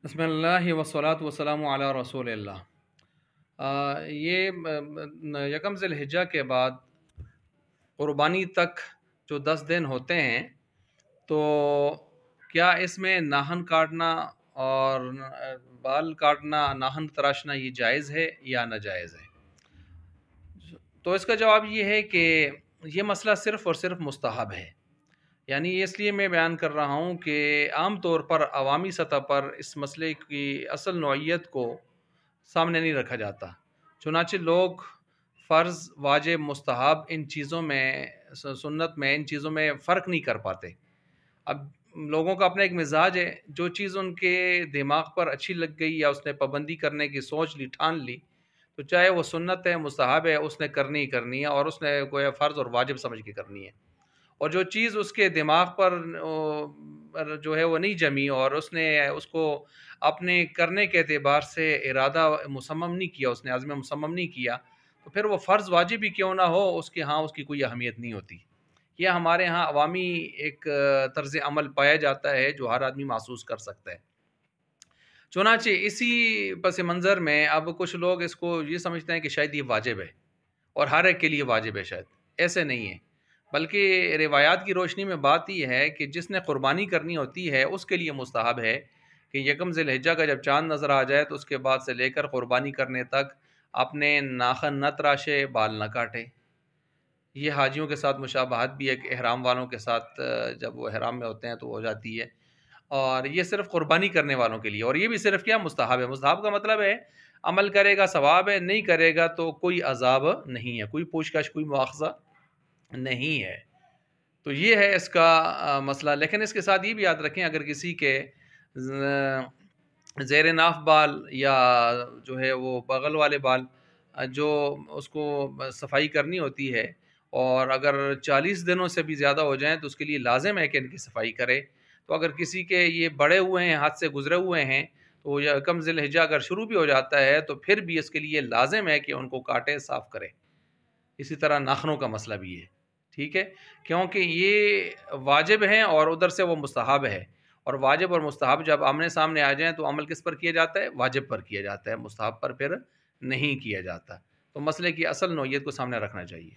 بسم اللہ وصلاۃ وسلام علی رسول اللہ۔ یہ یکم ذی الحجہ کے بعد قربانی تک جو 10 دن ہوتے ہیں، تو کیا اس میں ناخن کاٹنا اور بال کاٹنا، ناخن تراشنا یہ جائز ہے یا ناجائز ہے؟ تو اس کا جواب یہ ہے کہ یہ مسئلہ صرف اور صرف مستحب ہے۔ یعنی اس لیے میں بیان کر رہا ہوں کہ عام طور پر عوامی سطح پر اس مسئلے کی اصل نوعیت کو سامنے نہیں رکھا جاتا، چنانچہ لوگ فرض، واجب، مستحب ان چیزوں میں، سنت میں، ان چیزوں میں فرق نہیں کر پاتے۔ اب لوگوں کا اپنا ایک مزاج ہے، جو چیز ان کے دماغ پر اچھی لگ گئی یا اس نے پابندی کرنے کی سوچ لی، ٹھان لی، تو چاہے وہ سنت ہے، مستحب ہے، اس نے کرنی ہی کرنی ہے، اور اس نے کوئی فرض اور واجب سمجھ کے کرنی ہے۔ اور جو چیز اس کے دماغ پر جو ہے وہ نہیں جمی، اور اس نے اس کو اپنے کرنے کے اعتبار سے ارادہ مصمم نہیں کیا، اس نے عزم مصمم نہیں کیا، تو پھر وہ فرض واجب ہی کیوں نہ ہو، اس کے ہاں اس کی کوئی اہمیت نہیں ہوتی۔ یہ ہمارے ہاں عوامی ایک طرز عمل پایا جاتا ہے جو ہر آدمی محسوس کر سکتا ہے۔ چنانچہ اسی پس منظر میں اب کچھ لوگ اس کو یہ سمجھتے ہیں کہ شاید یہ واجب ہے اور ہر ایک کے لیے واجب ہے۔ شاید ایسے نہیں ہے، بلکہ روایات کی روشنی میں بات یہ ہے کہ جس نے قربانی کرنی ہوتی ہے اس کے لیے مستحب ہے کہ یکم ذی الحجہ کا جب چاند نظر آ جائے تو اس کے بعد سے لے کر قربانی کرنے تک اپنے ناخن نہ تراشے، بال نہ کاٹے۔ یہ حاجیوں کے ساتھ مشابہت بھی ایک احرام والوں کے ساتھ، جب وہ احرام میں ہوتے ہیں تو ہو جاتی ہے، اور یہ صرف قربانی کرنے والوں کے لیے، اور یہ بھی صرف کیا مستحب ہے۔ مستحب کا مطلب ہے عمل کرے گا ثواب ہے، نہیں کرے گا تو کوئی عذاب نہیں ہے، کوئی پوچھگچھ، کوئی مواخذہ نہیں ہے۔ تو یہ ہے اس کا مسئلہ۔ لیکن اس کے ساتھ یہ بھی یاد رکھیں، اگر کسی کے زیر ناف بال یا جو ہے وہ بغل والے بال جو اس کو صفائی کرنی ہوتی ہے، اور اگر 40 دنوں سے بھی زیادہ ہو جائیں تو اس کے لیے لازم ہے کہ ان کی صفائی کرے۔ تو اگر کسی کے یہ بڑے ہوئے ہیں، ہاتھ سے گزرے ہوئے ہیں، تو یکم ذی الحجہ اگر شروع بھی ہو جاتا ہے تو پھر بھی اس کے لیے لازم ہے کہ ان کو کاٹے، صاف کرے۔ اسی طرح ناخنوں کا مسئلہ بھی ہے، ٹھیک ہے، کیونکہ یہ واجب ہیں اور ادھر سے وہ مستحب ہے، اور واجب اور مستحب جب آمنے سامنے آ جائیں تو عمل کس پر کیا جاتا ہے؟ واجب پر کیا جاتا ہے، مستحب پر پھر نہیں کیا جاتا۔ تو مسئلے کی اصل نوعیت کو سامنے رکھنا چاہیے۔